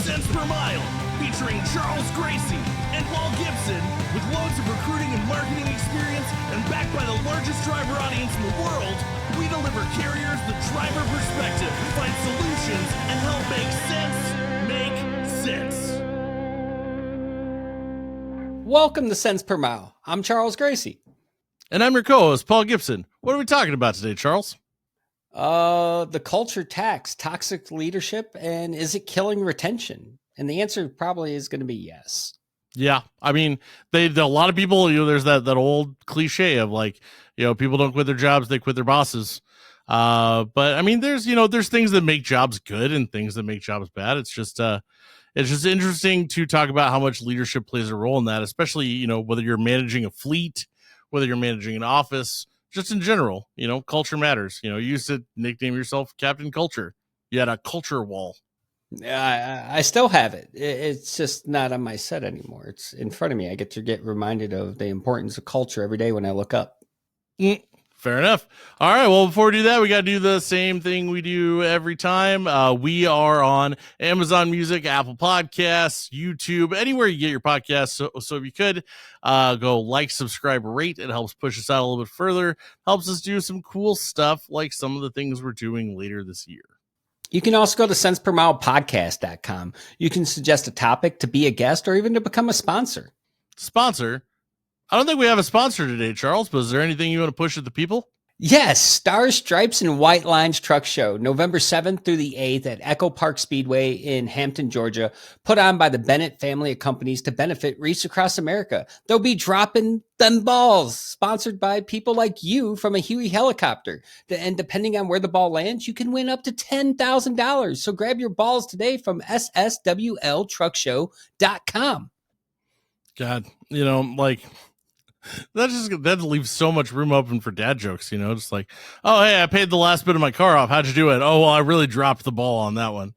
Cents Per Mile, featuring Charles Gracie and Paul Gibson, with loads of recruiting and marketing experience and backed by the largest driver audience in the world. We deliver carriers the driver perspective, find solutions, and help make sense. Welcome to Cents Per Mile. I'm Charles Gracie. And I'm your co-host, Paul Gibson. What are we talking about today, Charles? The culture tax, toxic leadership, and is it killing retention? And the answer probably is going to be yes. Yeah, I mean, a lot of people, there's that old cliche of like, people don't quit their jobs, they quit their bosses. But I mean, there's things that make jobs good and things that make jobs bad. It's just interesting to talk about how much leadership plays a role in that, especially, whether you're managing a fleet, whether you're managing an office, just in general, culture matters. You used to nickname yourself Captain Culture. You had a culture wall. I still have it. It's just not on my set anymore. It's in front of me. I get to get reminded of the importance of culture every day when I look up. Fair enough. All right. Well, before we do that, we got to do the same thing we do every time. We are on Amazon Music, Apple Podcasts, YouTube, anywhere you get your podcasts. So if you could go like, subscribe, rate, it helps push us out a little bit further. Helps us do some cool stuff like some of the things we're doing later this year. You can also go to centspermilepodcast.com. You can suggest a topic to be a guest or even to become a sponsor. Sponsor? I don't think we have a sponsor today, Charles, but is there anything you want to push at the people? Yes, Stars, Stripes, and White Lines Truck Show, November 7th through the 8th at Echo Park Speedway in Hampton, Georgia, put on by the Bennett family of companies to benefit Reefs Across America. They'll be dropping them balls, sponsored by people like you from a Huey helicopter. And depending on where the ball lands, you can win up to $10,000. So grab your balls today from sswltruckshow.com. God, that leaves so much room open for dad jokes, just like, oh, hey, I paid the last bit of my car off. How'd you do it? Oh, well, I really dropped the ball on that one.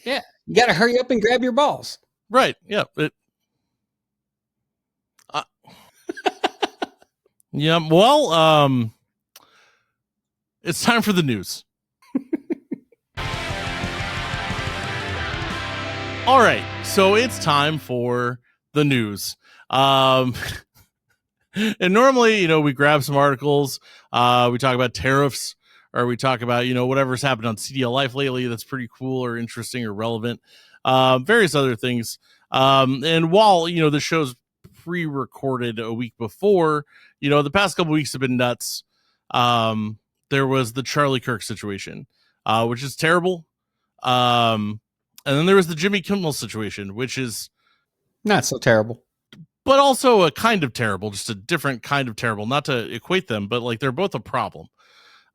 Yeah. You got to hurry up and grab your balls. Right. Yeah. Yeah. Well, it's time for the news. All right. So it's time for the news. And normally, we grab some articles, we talk about tariffs, or we talk about, whatever's happened on CDLLIFE lately that's pretty cool or interesting or relevant, various other things. And while, the show's pre-recorded a week before, the past couple weeks have been nuts. There was the Charlie Kirk situation, which is terrible. And then there was the Jimmy Kimmel situation, which is not so terrible, but also a kind of terrible, just a different kind of terrible, not to equate them, but like they're both a problem.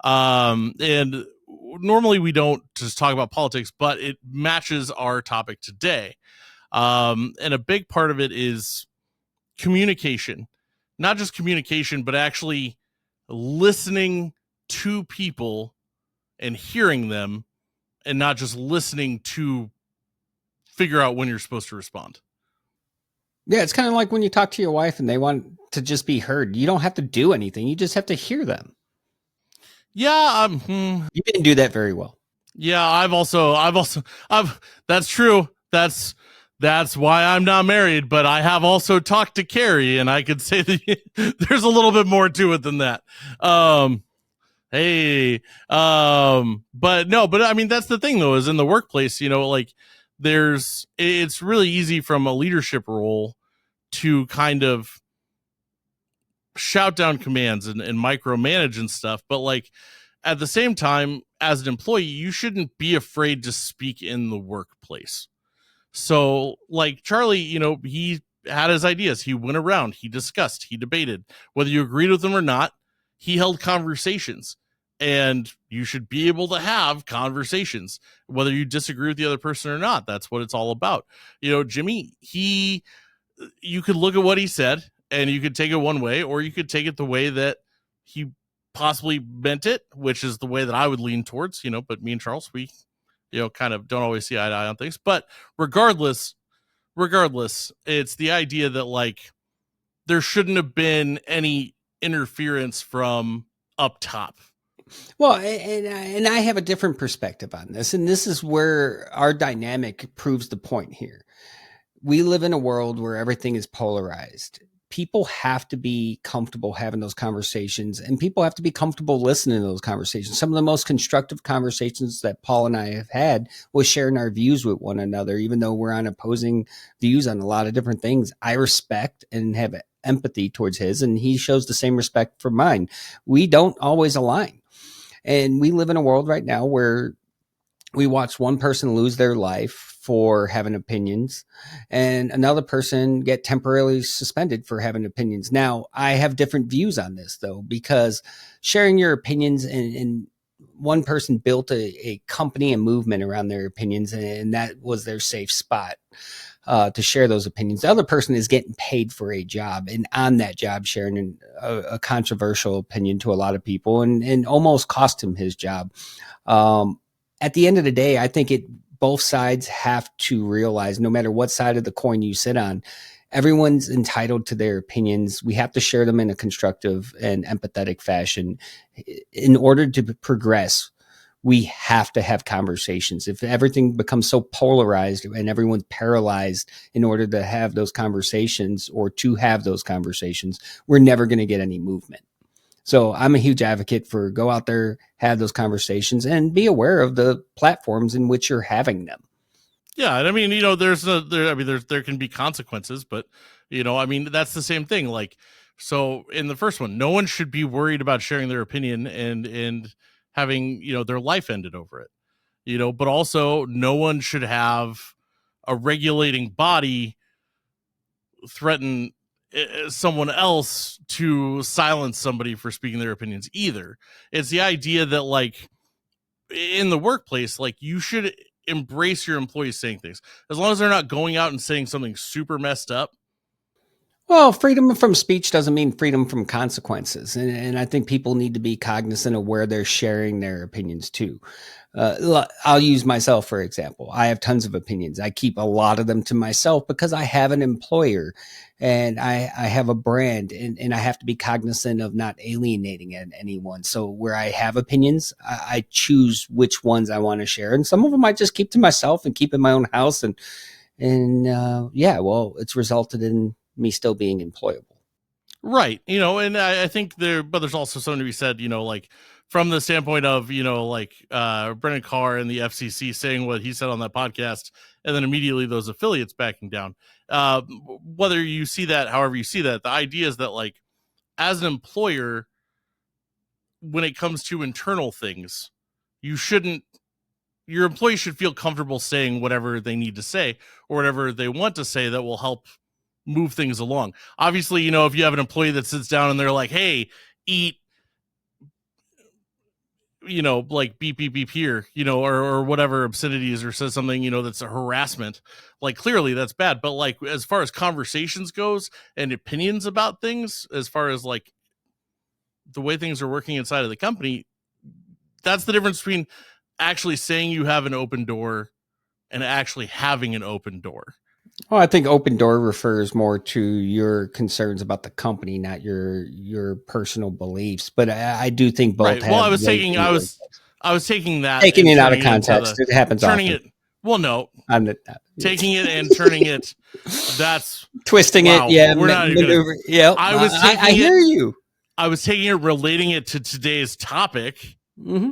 And normally we don't just talk about politics, but it matches our topic today. And a big part of it is communication, not just communication, but actually listening to people and hearing them and not just listening to figure out when you're supposed to respond. Yeah, it's kind of like when you talk to your wife and they want to just be heard. You don't have to do anything. You just have to hear them. Yeah. You didn't do that very well. Yeah, I've that's true. That's why I'm not married, but I have also talked to Carrie and I could say that there's a little bit more to it than that. But I mean, that's the thing though, is in the workplace, it's really easy from a leadership role to kind of shout down commands and micromanage and stuff. But like at the same time, as an employee, you shouldn't be afraid to speak in the workplace. So like Charlie, he had his ideas. He went around, he discussed, he debated, whether you agreed with him or not, he held conversations. And you should be able to have conversations, whether you disagree with the other person or not. That's what it's all about. Jimmy, you could look at what he said and you could take it one way, or you could take it the way that he possibly meant it, which is the way that I would lean towards, but me and Charles, we, kind of don't always see eye to eye on things. But regardless, it's the idea that like there shouldn't have been any interference from up top. Well, and I have a different perspective on this, and this is where our dynamic proves the point here. We live in a world where everything is polarized. People have to be comfortable having those conversations, and people have to be comfortable listening to those conversations. Some of the most constructive conversations that Paul and I have had was sharing our views with one another, even though we're on opposing views on a lot of different things. I respect and have empathy towards his, and he shows the same respect for mine. We don't always align. And we live in a world right now where we watch one person lose their life for having opinions and another person get temporarily suspended for having opinions. Now, I have different views on this, though, because sharing your opinions and one person built a company and movement around their opinions, and that was their safe spot to share those opinions. The other person is getting paid for a job, and on that job sharing a controversial opinion to a lot of people and almost cost him his job. At the end of the day, I think both sides have to realize, no matter what side of the coin you sit on, everyone's entitled to their opinions. We have to share them in a constructive and empathetic fashion. In order to progress, we have to have conversations. If everything becomes so polarized and everyone's paralyzed in order to have those conversations or to have those conversations, we're never going to get any movement. So I'm a huge advocate for go out there, have those conversations, and be aware of the platforms in which you're having them. Yeah, and I mean, there can be consequences, but I mean, that's the same thing. Like, so in the first one, no one should be worried about sharing their opinion and having their life ended over it. But also, no one should have a regulating body threaten someone else to silence somebody for speaking their opinions either. It's the idea that, like, in the workplace, like, you should embrace your employees saying things, as long as they're not going out and saying something super messed up. Well, freedom from speech doesn't mean freedom from consequences. And I think people need to be cognizant of where they're sharing their opinions too. I'll use myself, for example. I have tons of opinions. I keep a lot of them to myself because I have an employer and I have a brand, and I have to be cognizant of not alienating anyone. So where I have opinions, I choose which ones I want to share. And some of them I just keep to myself and keep in my own house. And it's resulted in me still being employable. Right. And I think but there's also something to be said, like, from the standpoint of, Brennan Carr and the FCC saying what he said on that podcast, and then immediately those affiliates backing down. Whether you see that, however you see that, the idea is that, like, as an employer, when it comes to internal things, your employees should feel comfortable saying whatever they need to say or whatever they want to say that will help move things along. Obviously, if you have an employee that sits down and they're like, hey, eat, like beep, beep, beep here, or whatever obscenities, or says something, that's a harassment, like, clearly that's bad. But, like, as far as conversations goes and opinions about things, as far as, like, the way things are working inside of the company, that's the difference between actually saying you have an open door and actually having an open door. Well, I think open door refers more to your concerns about the company, not your personal beliefs. But I do think both. Right. Have well, I was taking that, taking it out of context. It happens turning often. it. Well, no, taking it and turning it. That's twisting wow, it. Yeah, we're not even gonna, yeah. I hear you. I was taking it, relating it to today's topic. Mm-hmm.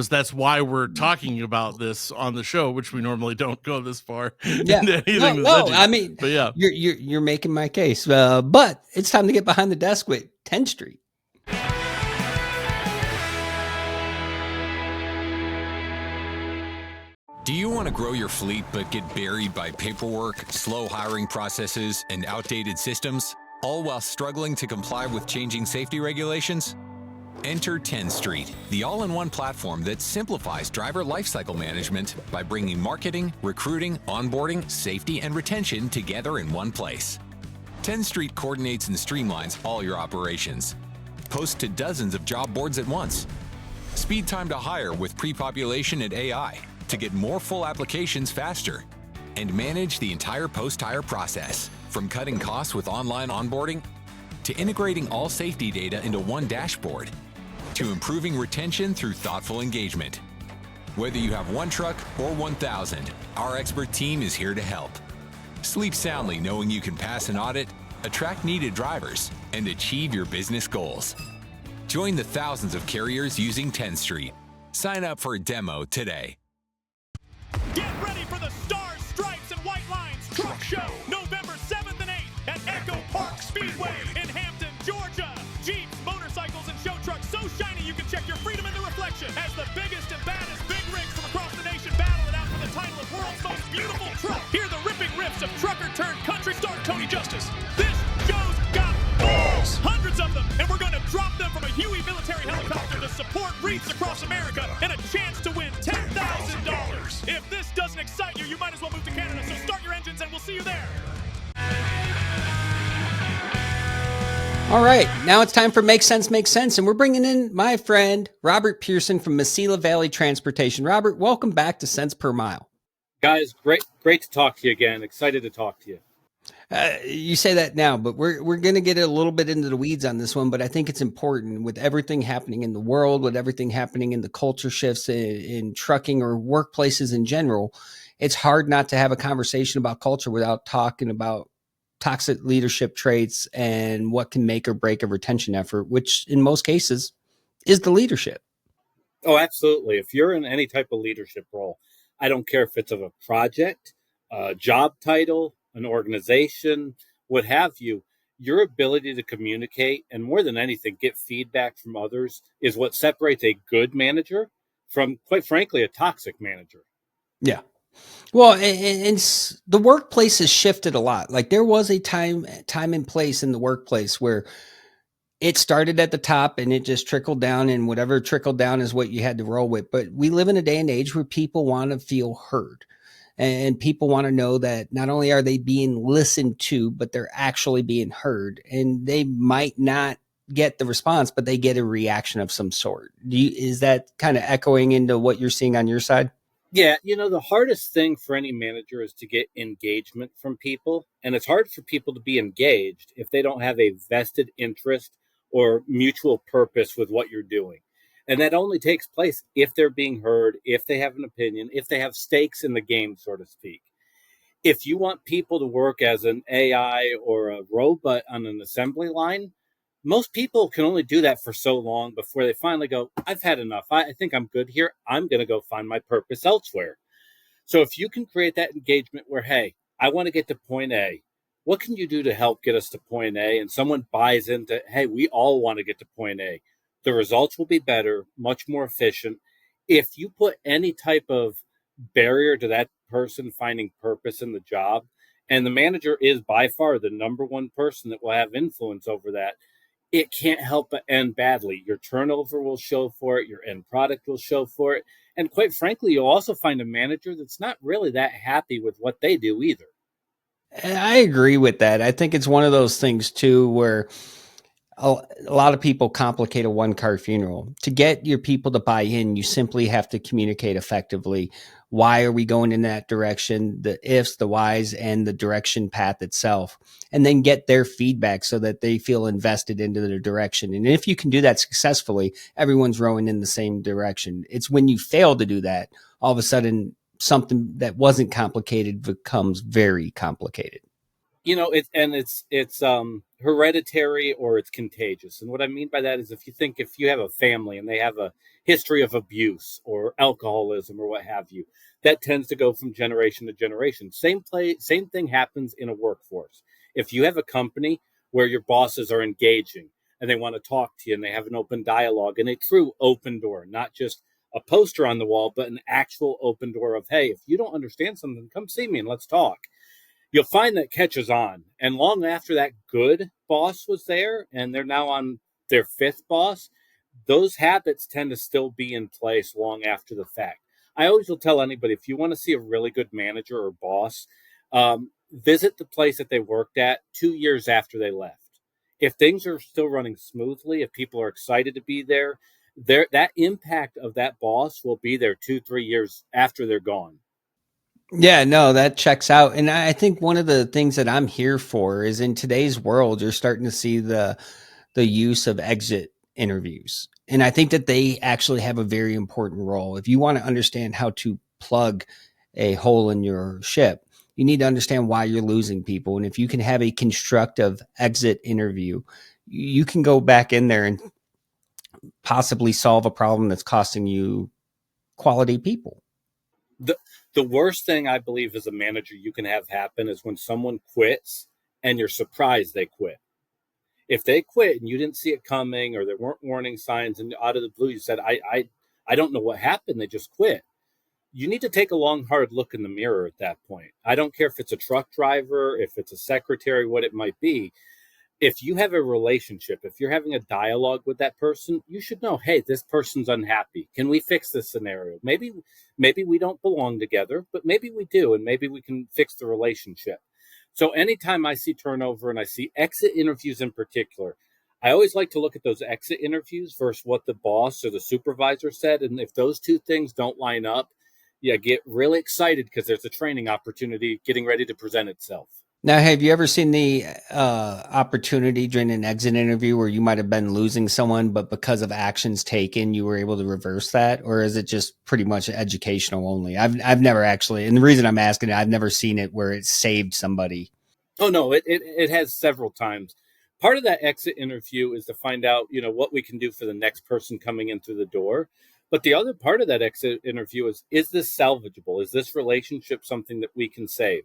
That's why we're talking about this on the show, which we normally don't go this far. Yeah, I mean, but yeah, you're making my case. But it's time to get behind the desk with Tenstreet. Do you want to grow your fleet but get buried by paperwork, slow hiring processes, and outdated systems, all while struggling to comply with changing safety regulations? Enter Tenstreet, the all-in-one platform that simplifies driver lifecycle management by bringing marketing, recruiting, onboarding, safety, and retention together in one place. Tenstreet coordinates and streamlines all your operations. Post to dozens of job boards at once. Speed time to hire with pre-population and AI to get more full applications faster. And manage the entire post-hire process, from cutting costs with online onboarding to integrating all safety data into one dashboard. to improving retention through thoughtful engagement. Whether you have 1 truck or 1,000, our expert team is here to help. Sleep soundly knowing you can pass an audit, attract needed drivers, and achieve your business goals. Join the thousands of carriers using Tenstreet. Sign up for a demo today. Get ready for the Stars, Stripes, and White Lines Truck Show, November 7th and 8th at Echo Park Speedway in Hampton, Georgia. Jeeps, motorcycles, and show trucks so shiny you can check your freedom in the reflection as the biggest and baddest big rigs from across the nation battle it out for the title of World's Most Beautiful Truck. Hear the ripping riffs of trucker turned country star Tony Justice. This show's got balls, hundreds of them, and we're going to drop them from a Huey military helicopter to support wreaths across America and a chance to win $10,000. If this doesn't excite you, you might as well move to Canada, so start your engines and we'll see you there. All right, now it's time for Make Sense, and we're bringing in my friend, Robert Pierson from Mesilla Valley Transportation. Robert, welcome back to Cents Per Mile. Guys, great to talk to you again. Excited to talk to you. You say that now, but we're going to get a little bit into the weeds on this one, but I think it's important with everything happening in the world, with everything happening in the culture shifts in trucking or workplaces in general. It's hard not to have a conversation about culture without talking about toxic leadership traits and what can make or break a retention effort, which in most cases is the leadership. Oh, absolutely. If you're in any type of leadership role, I don't care if it's of a project, a job title, an organization, what have you, your ability to communicate and more than anything, get feedback from others is what separates a good manager from, quite frankly, a toxic manager. Yeah. Well, and the workplace has shifted a lot. Like there was a time and place in the workplace where it started at the top and it just trickled down, and whatever trickled down is what you had to roll with. But we live in a day and age where people want to feel heard, and people want to know that not only are they being listened to, but they're actually being heard, and they might not get the response, but they get a reaction of some sort. Is that kind of echoing into what you're seeing on your side? Yeah, the hardest thing for any manager is to get engagement from people. And it's hard for people to be engaged if they don't have a vested interest or mutual purpose with what you're doing. And that only takes place if they're being heard, if they have an opinion, if they have stakes in the game, so to speak. If you want people to work as an AI or a robot on an assembly line, most people can only do that for so long before they finally go, I've had enough. I think I'm good here. I'm going to go find my purpose elsewhere. So if you can create that engagement where, hey, I want to get to point A. What can you do to help get us to point A? And someone buys into, hey, we all want to get to point A. The results will be better, much more efficient. If you put any type of barrier to that person finding purpose in the job, and the manager is by far the number one person that will have influence over that, it can't help but end badly. Your turnover will show for it. Your end product will show for it. And quite frankly, you'll also find a manager that's not really that happy with what they do either. I agree with that. I think it's one of those things too, where a lot of people complicate a one-car funeral. To get your people to buy in, you simply have to communicate effectively. Why are we going in that direction? The ifs, the whys, and the direction path itself, and then get their feedback so that they feel invested into the direction. And if you can do that successfully, everyone's rowing in the same direction. It's when you fail to do that, all of a sudden, something that wasn't complicated becomes very complicated. It's hereditary or it's contagious. And what I mean by that is if you have a family and they have a history of abuse or alcoholism or what have you, that tends to go from generation to generation. Same thing happens in a workforce. If you have a company where your bosses are engaging and they want to talk to you and they have an open dialogue and a true open door, not just a poster on the wall, but an actual open door of, hey, if you don't understand something, come see me and let's talk. You'll find that catches on. And long after that good boss was there and they're now on their fifth boss, those habits tend to still be in place long after the fact. I always will tell anybody, if you want to see a really good manager or boss, visit the place that they worked at 2 years after they left. If things are still running smoothly, if people are excited to be there, that impact of that boss will be there 2-3 years after they're gone. Yeah, no, that checks out. And I think one of the things that I'm here for is in today's world, you're starting to see the use of exit interviews. And I think that they actually have a very important role. If you want to understand how to plug a hole in your ship, you need to understand why you're losing people. And if you can have a constructive exit interview, you can go back in there and possibly solve a problem that's costing you quality people. The worst thing I believe as a manager you can have happen is when someone quits and you're surprised they quit. If they quit and you didn't see it coming, or there weren't warning signs, and out of the blue you said, I don't know what happened, they just quit. You need to take a long, hard look in the mirror at that point. I don't care if it's a truck driver, if it's a secretary, what it might be. If you have a relationship, if you're having a dialogue with that person, you should know, hey, this person's unhappy. Can we fix this scenario? Maybe we don't belong together, but maybe we do, and maybe we can fix the relationship. So anytime I see turnover, and I see exit interviews in particular, I always like to look at those exit interviews versus what the boss or the supervisor said. And if those two things don't line up, yeah, get really excited because there's a training opportunity getting ready to present itself. Now, have you ever seen the opportunity during an exit interview where you might have been losing someone, but because of actions taken, you were able to reverse that? Or is it just pretty much educational only? I've never actually, and the reason I'm asking it, I've never seen it where it saved somebody. Oh, no, it has several times. Part of that exit interview is to find out, what we can do for the next person coming in through the door. But the other part of that exit interview is this salvageable? Is this relationship something that we can save?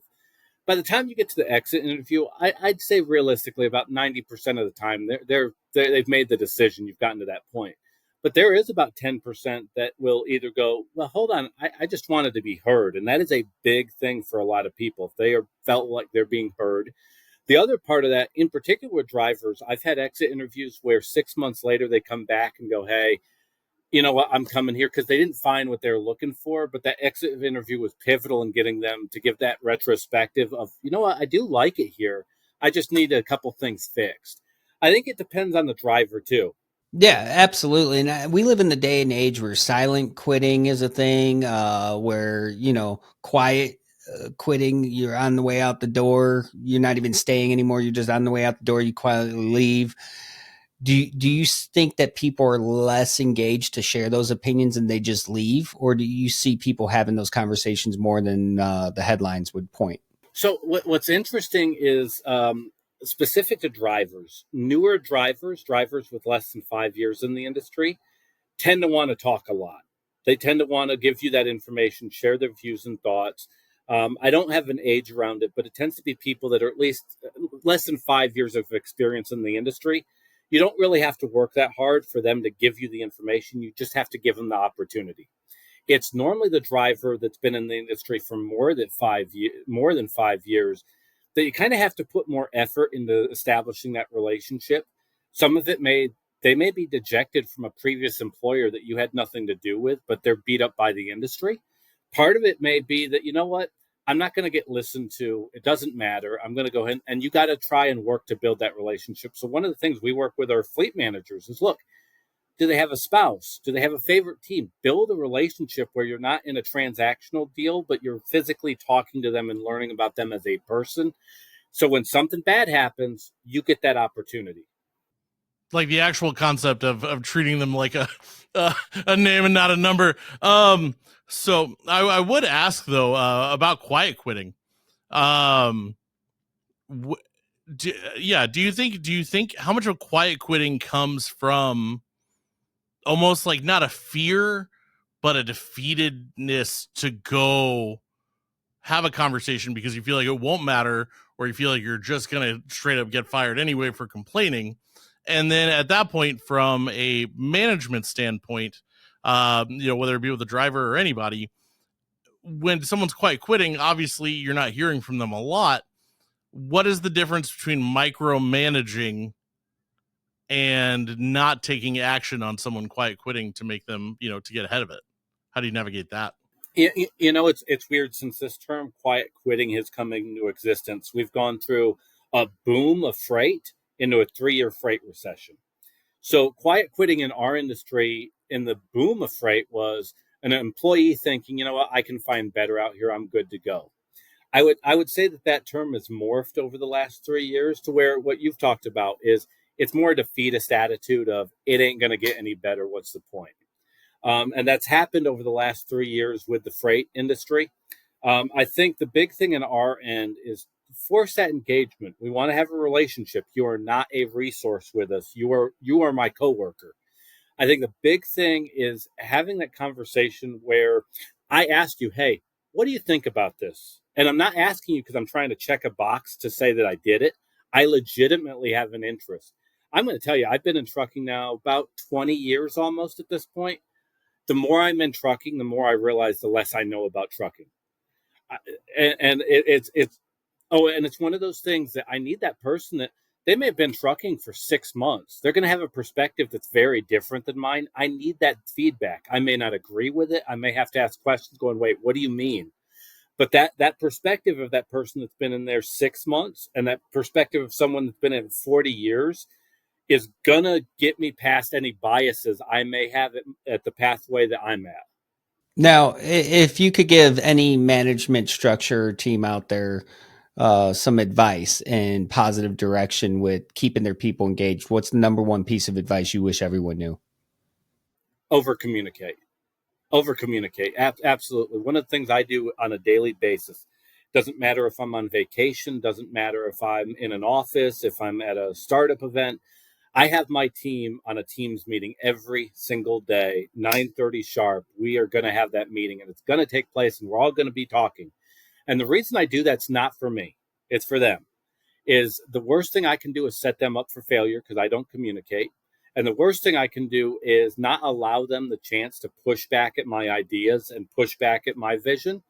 By the time you get to the exit interview, I'd say realistically about 90% of the time they've made the decision. You've gotten to that point. But there is about 10% that will either go, well, hold on, I just wanted to be heard. And that is a big thing for a lot of people. If they felt like they're being heard. The other part of that, in particular with drivers, I've had exit interviews where 6 months later they come back and go, hey, you know what, I'm coming here because they didn't find what they were looking for. But that exit interview was pivotal in getting them to give that retrospective of, you know what, I do like it here. I just need a couple things fixed. I think it depends on the driver too. Yeah, absolutely. And we live in the day and age where silent quitting is a thing, where, quiet quitting, you're on the way out the door. You're not even staying anymore. You're just on the way out the door. You quietly leave. Do you think that people are less engaged to share those opinions and they just leave? Or do you see people having those conversations more than the headlines would point? So what's interesting is specific to drivers, newer drivers with less than 5 years in the industry tend to want to talk a lot. They tend to want to give you that information, share their views and thoughts. I don't have an age around it, but it tends to be people that are at least less than 5 years of experience in the industry. You don't really have to work that hard for them to give you the information. You just have to give them the opportunity. It's normally the driver that's been in the industry for more than 5 years that you kind of have to put more effort into establishing that relationship. Some of it they may be dejected from a previous employer that you had nothing to do with, but they're beat up by the industry. Part of it may be that, you know what, I'm not going to get listened to. It doesn't matter. I'm going to go ahead and you got to try and work to build that relationship. So one of the things we work with our fleet managers is, look, do they have a spouse? Do they have a favorite team? Build a relationship where you're not in a transactional deal, but you're physically talking to them and learning about them as a person. So when something bad happens, you get that opportunity. Like the actual concept of treating them like a name and not a number. So I would ask though about quiet quitting. Do you think how much of quiet quitting comes from almost like not a fear, but a defeatedness to go have a conversation because you feel like it won't matter, or you feel like you're just gonna straight up get fired anyway for complaining? And then at that point, from a management standpoint, whether it be with the driver or anybody, when someone's quiet quitting, obviously you're not hearing from them a lot. What is the difference between micromanaging and not taking action on someone quiet quitting to make them, to get ahead of it? How do you navigate that? It's weird, since this term quiet quitting has come into existence. We've gone through a boom of freight into a 3-year freight recession. So quiet quitting in our industry in the boom of freight was an employee thinking, you know what, I can find better out here. I'm good to go. I would say that term has morphed over the last 3 years to where what you've talked about is It's more a defeatist attitude of it ain't going to get any better. What's the point? And that's happened over the last 3 years with the freight industry. I think the big thing in our end is force that engagement. We want to have a relationship. You are not a resource with us. You are my coworker. I think the big thing is having that conversation where I ask you, hey, what do you think about this? And I'm not asking you because I'm trying to check a box to say that I did it. I legitimately have an interest. I'm going to tell you, I've been in trucking now about 20 years almost at this point. The more I'm in trucking, the more I realize the less I know about trucking. It's one of those things that I need that person that they may have been trucking for 6 months. They're going to have a perspective that's very different than mine. I need that feedback. I may not agree with it. I may have to ask questions going, wait, what do you mean? But that perspective of that person that's been in there 6 months and that perspective of someone that's been in 40 years is going to get me past any biases I may have at the pathway that I'm at. Now, if you could give any management structure team out there some advice and positive direction with keeping their people engaged, what's the number one piece of advice you wish everyone knew? Over communicate. Absolutely. One of the things I do on a daily basis, doesn't matter if I'm on vacation, doesn't matter if I'm in an office, if I'm at a startup event. I have my team on a Teams meeting every single day, 9:30 sharp. We are going to have that meeting and it's going to take place and we're all going to be talking. And the reason I do that's not for me, it's for them. Is the worst thing I can do is set them up for failure because I don't communicate. And the worst thing I can do is not allow them the chance to push back at my ideas and push back at my vision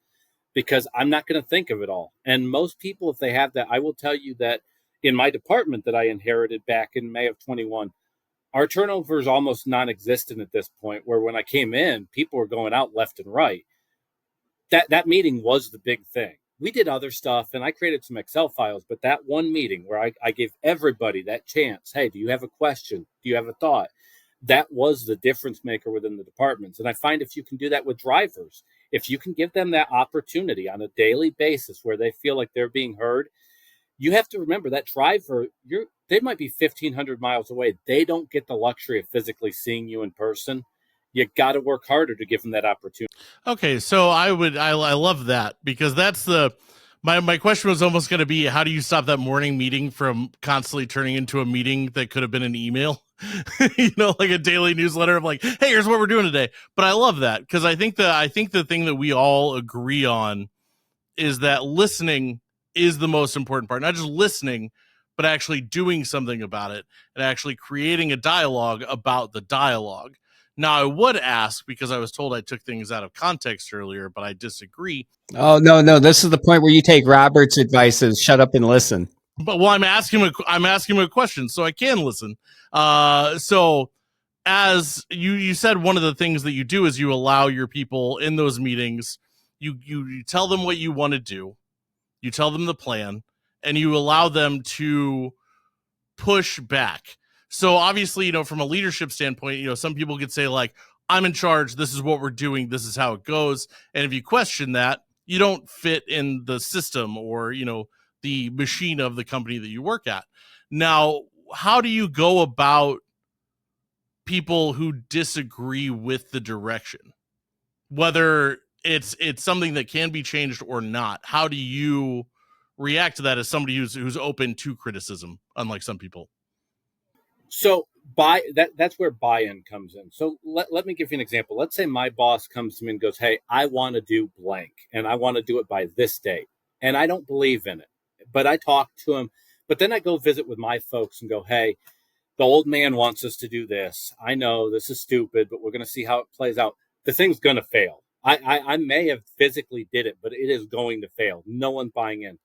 because I'm not going to think of it all. And most people, if they have that, I will tell you that in my department that I inherited back in May of 21, our turnover is almost non-existent at this point, where when I came in, people were going out left and right. That meeting was the big thing. We did other stuff and I created some Excel files, but that one meeting where I gave everybody that chance, hey, do you have a question? Do you have a thought? That was the difference maker within the departments. And I find if you can do that with drivers, if you can give them that opportunity on a daily basis where they feel like they're being heard, you have to remember that driver, they might be 1,500 miles away. They don't get the luxury of physically seeing you in person. You got to work harder to give them that opportunity. Okay, so I love that because that's my question was almost going to be, how do you stop that morning meeting from constantly turning into a meeting that could have been an email? Like a daily newsletter of like, hey, here's what we're doing today. But I love that because I think the thing that we all agree on is that listening is the most important part. Not just listening, but actually doing something about it and actually creating a dialogue about the dialogue. Now, I would ask, because I was told I took things out of context earlier, but I disagree. Oh, no. This is the point where you take Robert's advice is shut up and listen. But I'm asking him a question so I can listen. So as you said, one of the things that you do is you allow your people in those meetings, you tell them what you want to do, you tell them the plan, and you allow them to push back. So obviously, from a leadership standpoint, some people could say like, I'm in charge. This is what we're doing. This is how it goes. And if you question that, you don't fit in the system or, the machine of the company that you work at. Now, how do you go about people who disagree with the direction? Whether it's something that can be changed or not, how do you react to that as somebody who's open to criticism, unlike some people? So that's where buy-in comes in. So let me give you an example. Let's say my boss comes to me and goes, hey, I want to do blank and I want to do it by this date. And I don't believe in it, but I talk to him. But then I go visit with my folks and go, hey, the old man wants us to do this. I know this is stupid, but we're going to see how it plays out. The thing's going to fail. I may have physically did it, but it is going to fail. No one's buying in.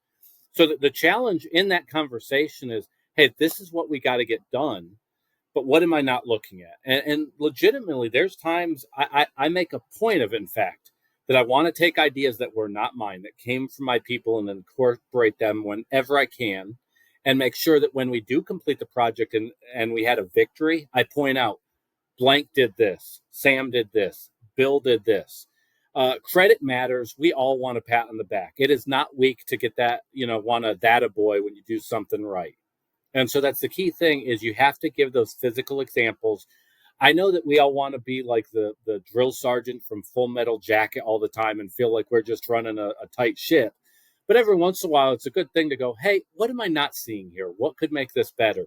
So the challenge in that conversation is, hey, this is what we got to get done, but what am I not looking at? And legitimately, there's times I make a point of, in fact, that I want to take ideas that were not mine, that came from my people, and incorporate them whenever I can, and make sure that when we do complete the project and we had a victory, I point out, blank did this, Sam did this, Bill did this. Credit matters. We all want a pat on the back. It is not weak to get that, want a that a boy when you do something right. And so that's the key thing, is you have to give those physical examples. I know that we all want to be like the drill sergeant from Full Metal Jacket all the time and feel like we're just running a tight ship. But every once in a while, it's a good thing to go, hey, what am I not seeing here? What could make this better?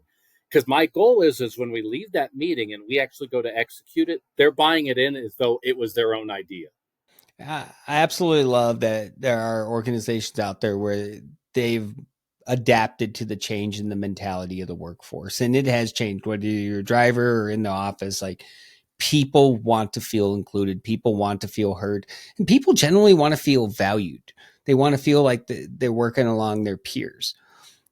Because my goal is when we leave that meeting and we actually go to execute it, they're buying it in as though it was their own idea. I absolutely love that there are organizations out there where they've adapted to the change in the mentality of the workforce. And it has changed, whether you're a driver or in the office. Like, people want to feel included, people want to feel heard, and people generally want to feel valued. They want to feel like they're working along their peers.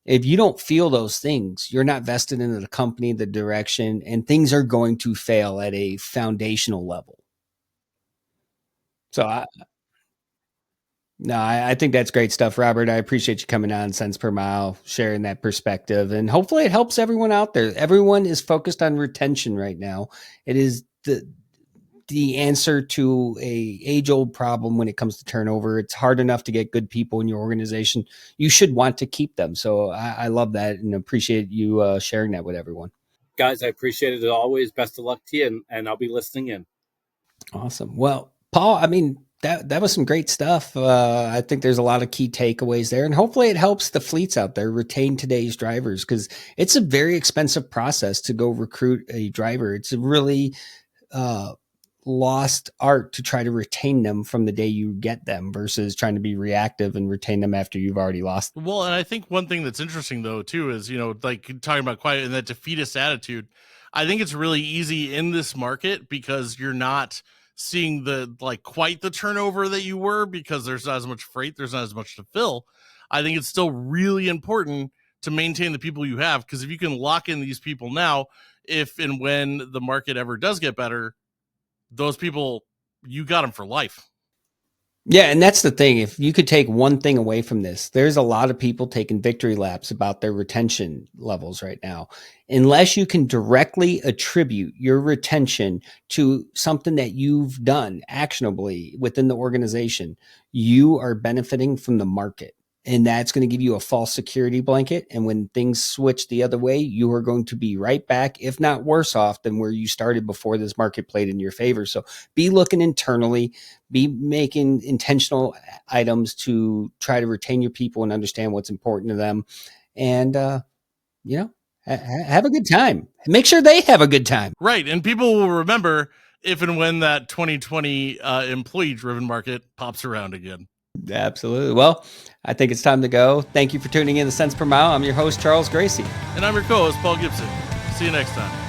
If you don't feel those things, you're not vested in the company, the direction, and things are going to fail at a foundational level. So I think that's great stuff, Robert. I appreciate you coming on Cents Per Mile, sharing that perspective, and hopefully it helps everyone out there. Everyone is focused on retention right now. It is the answer to a age-old problem when it comes to turnover. It's hard enough to get good people in your organization. You should want to keep them. So I love that and appreciate you sharing that with everyone. Guys, I appreciate it as always. Best of luck to you, and I'll be listening in. Awesome. Well, Paul, I mean, that was some great stuff. I think there's a lot of key takeaways there, and hopefully it helps the fleets out there retain today's drivers, because it's a very expensive process to go recruit a driver. It's a really lost art to try to retain them from the day you get them versus trying to be reactive and retain them after you've already lost them. Well, and I think one thing that's interesting though too is, like talking about quiet and that defeatist attitude. I think it's really easy in this market because you're not seeing quite the turnover that you were, because there's not as much freight, there's not as much to fill. I think it's still really important to maintain the people you have, because if you can lock in these people now, if and when the market ever does get better, those people, you got them for life. Yeah, and that's the thing. If you could take one thing away from this, there's a lot of people taking victory laps about their retention levels right now. Unless you can directly attribute your retention to something that you've done actionably within the organization, you are benefiting from the market. And that's going to give you a false security blanket. And when things switch the other way, you are going to be right back, if not worse off than where you started before this market played in your favor. So be looking internally, be making intentional items to try to retain your people and understand what's important to them. And, have a good time. Make sure they have a good time. Right. And people will remember if and when that 2020 employee-driven market pops around again. Absolutely. Well, I think it's time to go. Thank you for tuning in to Cents Per Mile. I'm your host, Charles Gracie. And I'm your co-host, Paul Gibson. See you next time.